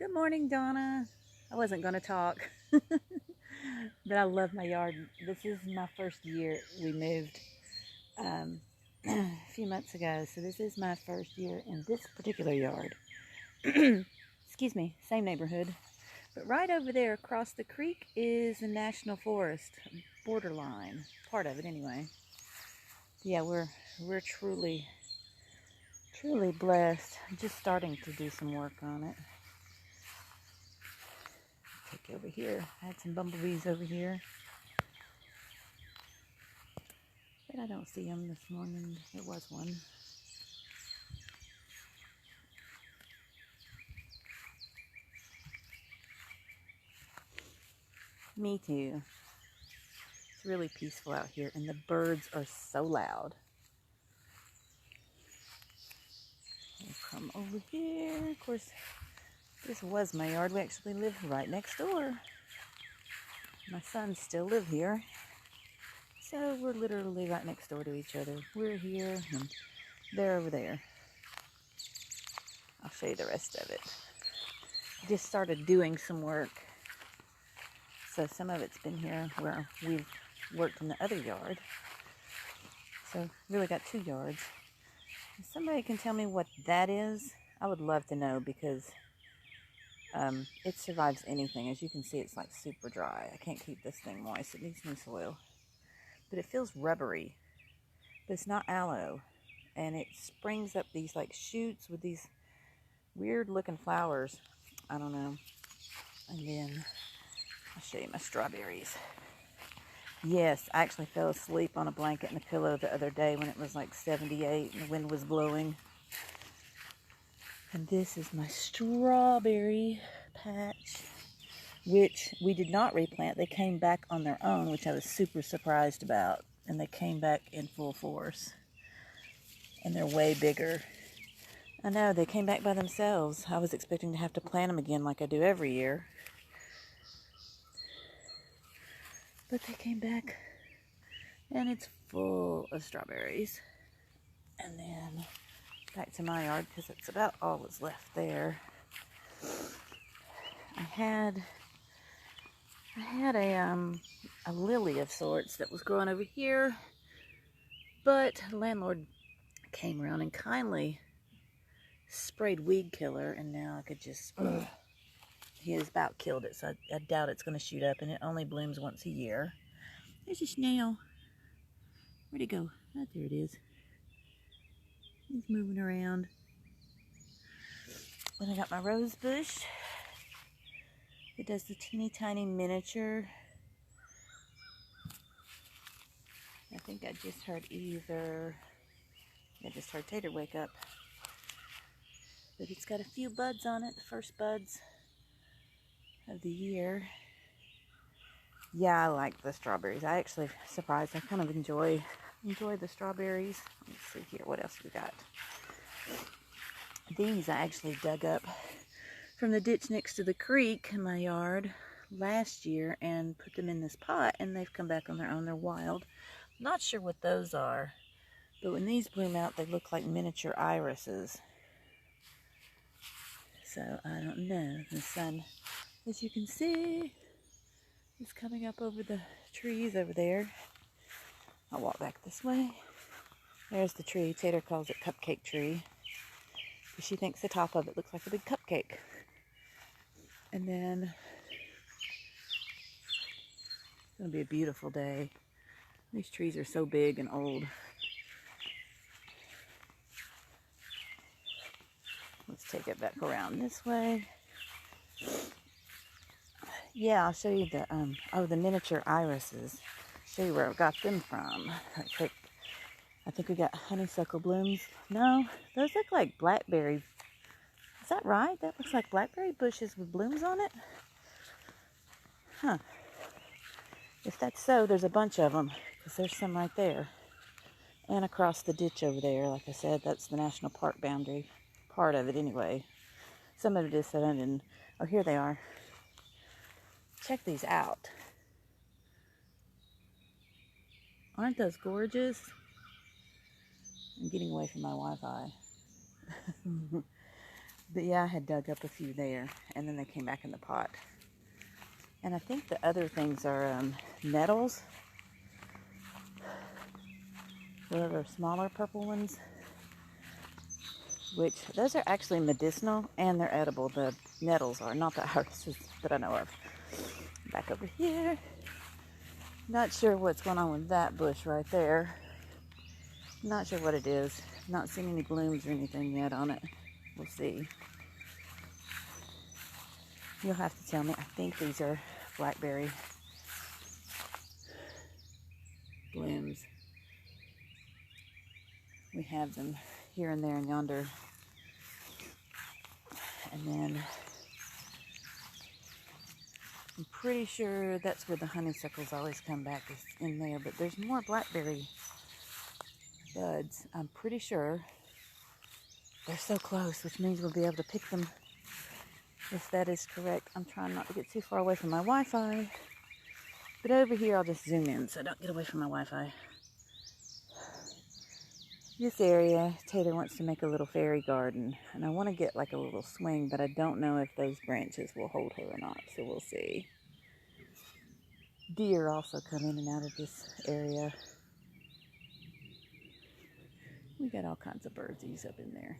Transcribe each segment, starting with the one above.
Good morning, Donna. I wasn't going to talk, but I love my yard. This is my first year. We moved a few months ago, so this is my first year in this particular yard. Excuse me, same neighborhood. But right over there across the creek is the National Forest borderline, part of it anyway. Yeah, we're truly blessed. I'm just starting to do some work on it. Take over here. I had some bumblebees over here, but I don't see them this morning. There was one. Me too. It's really peaceful out here, and the birds are so loud. We'll come over here. Of course, this was my yard. We actually live right next door. My sons still live here, so we're literally right next door to each other. We're here, and they're over there. I'll show you the rest of it. I just started doing some work, so some of it's been here where we've worked in the other yard. So really got two yards. If somebody can tell me what that is, I would love to know, because it survives anything. As you can see, it's like super dry. I can't keep this thing moist. It needs new soil. But it feels rubbery. But it's not aloe. And it springs up these like shoots with these weird looking flowers. I don't know. And then I'll show you my strawberries. Yes, I actually fell asleep on a blanket and a pillow the other day when it was like 78 and the wind was blowing. And this is my strawberry patch, which we did not replant. They came back on their own, which I was super surprised about. And they came back in full force. And they're way bigger. I know, they came back by themselves. I was expecting to have to plant them again like I do every year. But they came back, and it's full of strawberries. And then back to my yard, because it's about all that's left there. I had a lily of sorts that was growing over here, but the landlord came around and kindly sprayed weed killer, and now I could just he has about killed it, so I doubt it's going to shoot up, and it only blooms once a year. There's a snail. Where'd he go? Oh, there it is. He's moving around. Then I got my rose bush. It does the teeny tiny miniature. I think I just heard I just heard Tater wake up. But it's got a few buds on it, the first buds of the year. Yeah, I like the strawberries. I actually surprised. I kind of enjoy the strawberries. Let's see here, what else we got? These I actually dug up from the ditch next to the creek in my yard last year and put them in this pot, and they've come back on their own. They're wild. Not sure what those are, but when these bloom out, they look like miniature irises. So I don't know. The sun, as you can see, is coming up over the trees over there. I'll walk back this way. There's the tree. Tater calls it cupcake tree, because she thinks the top of it looks like a big cupcake. And then it's going to be a beautiful day. These trees are so big and old. Let's take it back around this way. Yeah, I'll show you the miniature irises. Show you where I got them from. I think we got honeysuckle blooms. No, those look like blackberry. Is that right? That looks like blackberry bushes with blooms on it. Huh. If that's so, there's a bunch of them, because there's some right there. And across the ditch over there. Like I said, that's the national park boundary. Part of it anyway. Some of it is set in. Oh, here they are. Check these out. Aren't those gorgeous? I'm getting away from my Wi-Fi. But yeah, I had dug up a few there, and then they came back in the pot. And I think the other things are nettles. Those are smaller purple ones, which those are actually medicinal and they're edible. The nettles are, not the irises that I know of. Back over here. Not sure what's going on with that bush right there. Not sure what it is. Not seen any blooms or anything yet on it. We'll see. You'll have to tell me. I think these are blackberry blooms. We have them here and there and yonder. And then I'm pretty sure that's where the honeysuckles always come back, is in there. But there's more blackberry buds. I'm pretty sure they're so close, which means we'll be able to pick them if that is correct. I'm trying not to get too far away from my Wi-Fi. But over here, I'll just zoom in so I don't get away from my Wi-Fi. This area, Taylor wants to make a little fairy garden. And I want to get like a little swing, but I don't know if those branches will hold her or not. So we'll see. Deer also come in and out of this area. We got all kinds of birdsies up in there.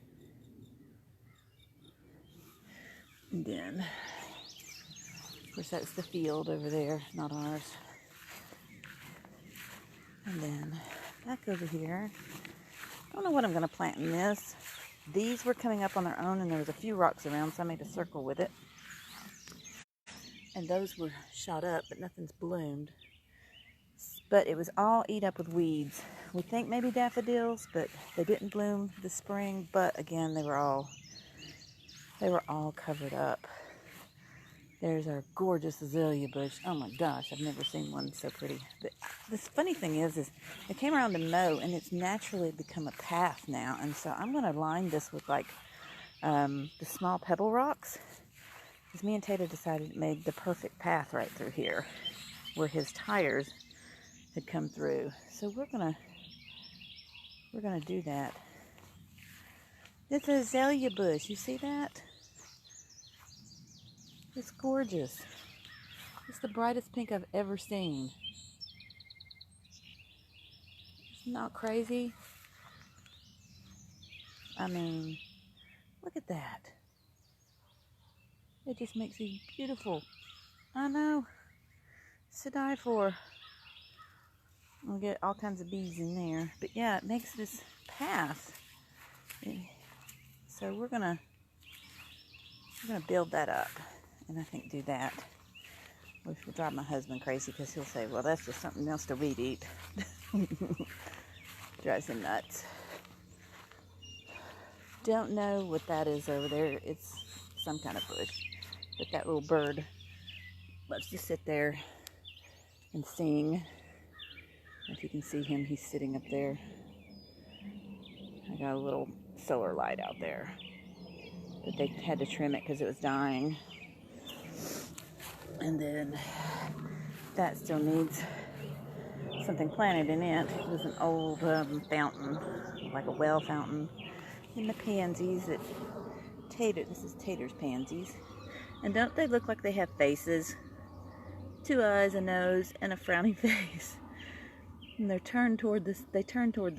And then, of course, that's the field over there, not ours. And then back over here, I don't know what I'm going to plant in this. These were coming up on their own, and there was a few rocks around, so I made a circle with it. And those were shot up, but nothing's bloomed. But it was all eat up with weeds. We think maybe daffodils, but they didn't bloom this spring. But again, they were all covered up. There's our gorgeous azalea bush. Oh my gosh, I've never seen one so pretty. But this funny thing is I came around to mow, and it's naturally become a path now. And so I'm going to line this with like the small pebble rocks. Because me and Taylor decided it made the perfect path right through here, where his tires had come through. So we're gonna do that. It's an azalea bush. You see that? It's gorgeous. It's the brightest pink I've ever seen. It's not crazy. I mean, look at that. It just makes it beautiful. I know. It's to die for. We'll get all kinds of bees in there. But yeah, it makes this path. So we're gonna build that up. And I think do that. Which will drive my husband crazy because he'll say, well, that's just something else to weed eat. Drives him nuts. Don't know what that is over there. It's some kind of bush. But that little bird loves to sit there and sing. If you can see him, he's sitting up there. I got a little solar light out there. But they had to trim it because it was dying. And then that still needs something planted in it. It was an old fountain, like a well fountain. And the pansies that this is Tater's pansies. And don't they look like they have faces? 2 eyes, a nose, and a frowny face. And they turn toward the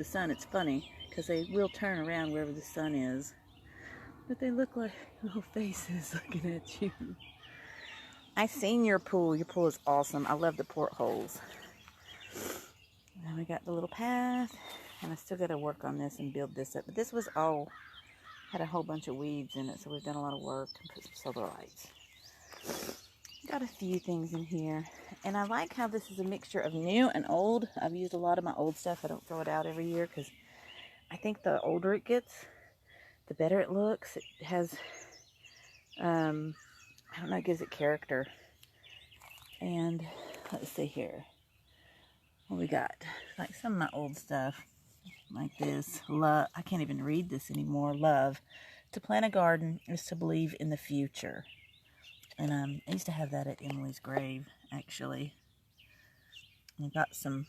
sun. It's funny, because they will turn around wherever the sun is. But they look like little faces looking at you. I seen your pool. Your pool is awesome. I love the portholes. And we got the little path. And I still got to work on this and build this up. But this was all, had a whole bunch of weeds in it. So we've done a lot of work and put some solar lights. Got a few things in here. And I like how this is a mixture of new and old. I've used a lot of my old stuff. I don't throw it out every year because I think the older it gets, the better it looks. It has, I don't know, it gives it character. And let's see here. What we got? Like some of my old stuff. Like this. Love. I can't even read this anymore. Love. To plant a garden is to believe in the future. And I used to have that at Emily's grave, actually. I got some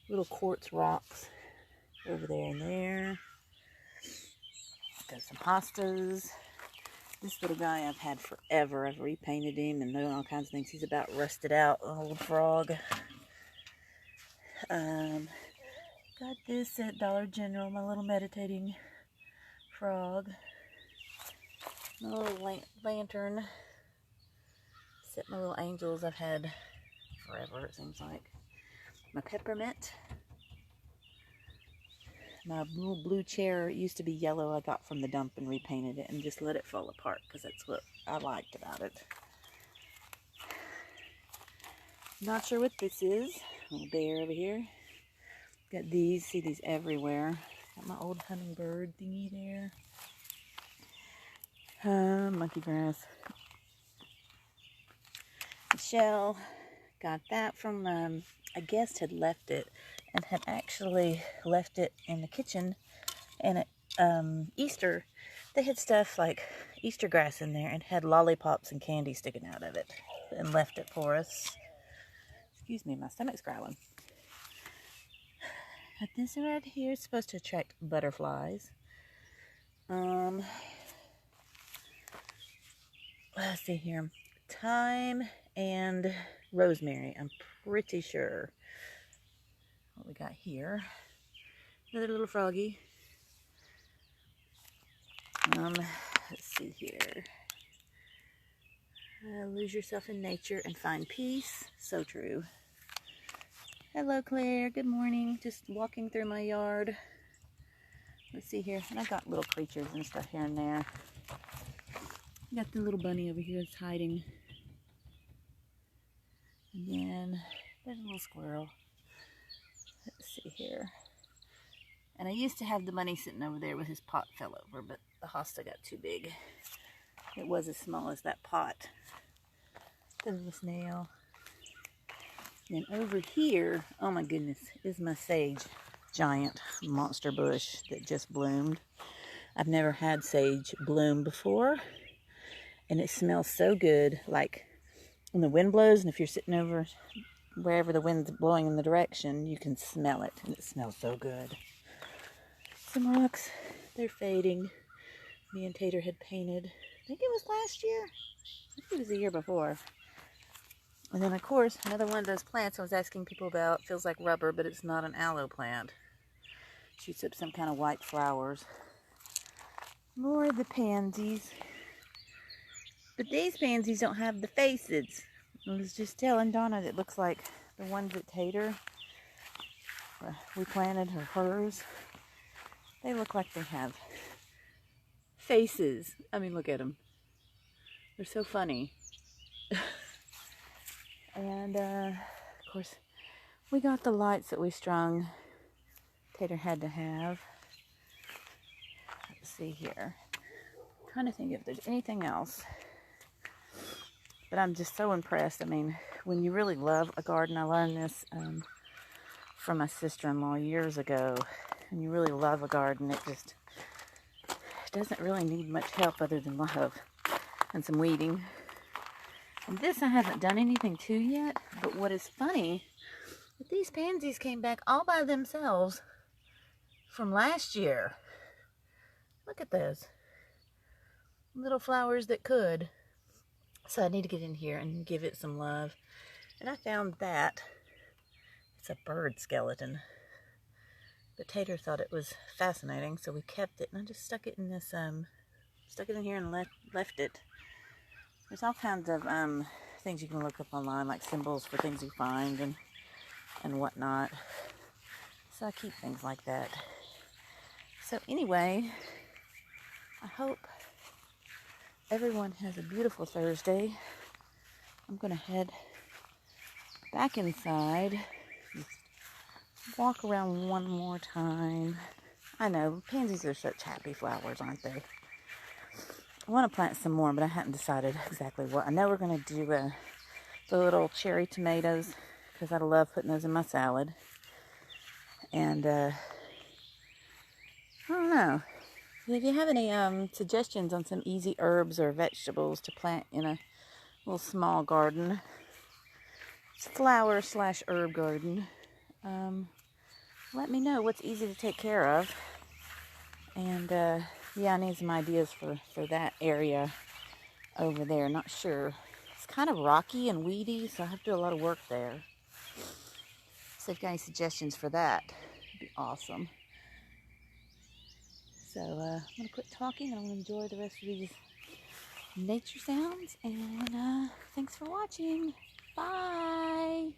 little quartz rocks over there and there. Got some hostas. This little guy I've had forever. I've repainted him and done all kinds of things. He's about rusted out, an old frog. Got this at Dollar General, my little meditating frog. My little lantern. Set my little angels I've had forever, it seems like. My peppermint. My little blue chair used to be yellow. I got from the dump and repainted it and just let it fall apart because that's what I liked about it. Not sure what this is. Little bear over here. Got these. See these everywhere. Got my old hummingbird thingy there. Monkey grass. Shell. Got that from a guest had left it and had actually left it in the kitchen, and at Easter they had stuff like Easter grass in there and had lollipops and candy sticking out of it and left it for us. Excuse me, my stomach's growling. Got this right here. It's supposed to attract butterflies. Let's see here. Thyme and rosemary, I'm pretty sure. What we got here. Another little froggy. Let's see here. Lose yourself in nature and find peace. So true. Hello, Claire. Good morning. Just walking through my yard. Let's see here. And I got little creatures and stuff here and there. Got the little bunny over here that's hiding. And then there's a little squirrel. Let's see here. And I used to have the bunny sitting over there with his pot fell over, but the hosta got too big. It was as small as that pot. The little snail. And over here, oh my goodness, is my sage giant monster bush that just bloomed. I've never had sage bloom before, and it smells so good. Like when the wind blows, and if you're sitting over wherever the wind's blowing in the direction, you can smell it, and it smells so good. Some rocks, they're fading. Me and Tater had painted, I think it was last year. I think it was the year before. And then, of course, another one of those plants I was asking people about. Feels like rubber, but it's not an aloe plant. Shoots up some kind of white flowers. More of the pansies. But these pansies don't have the faces. I was just telling Donna that it looks like the ones at Tater we planted, or hers. They look like they have faces. I mean, look at them. They're so funny. And, of course, we got the lights that we strung. Tater had to have. Let's see here. I'm trying to think if there's anything else. But I'm just so impressed. I mean, when you really love a garden, I learned this from my sister-in-law years ago. When you really love a garden, it doesn't really need much help other than love and some weeding. And this I haven't done anything to yet, but what is funny, that these pansies came back all by themselves from last year. Look at those. Little flowers that could. So I need to get in here and give it some love. And I found that. It's a bird skeleton. But Tater thought it was fascinating, so we kept it. And I just stuck it in this, stuck it in here and left it. There's all kinds of things you can look up online, like symbols for things you find and whatnot. So I keep things like that. So anyway, I hope everyone has a beautiful Thursday. I'm going to head back inside. Walk around one more time. I know, pansies are such happy flowers, aren't they? I want to plant some more, but I haven't decided exactly what. I know we're going to do the little cherry tomatoes, because I love putting those in my salad. And, I don't know. If you have any suggestions on some easy herbs or vegetables to plant in a little small garden, it's flower/herb garden, let me know what's easy to take care of. And, yeah, I need some ideas for that area. over there. Not sure. It's kind of rocky and weedy, so I have to do a lot of work there. So if you've got any suggestions for that, it'd be awesome. So I'm going to quit talking and I'm going to enjoy the rest of these nature sounds. And thanks for watching. Bye.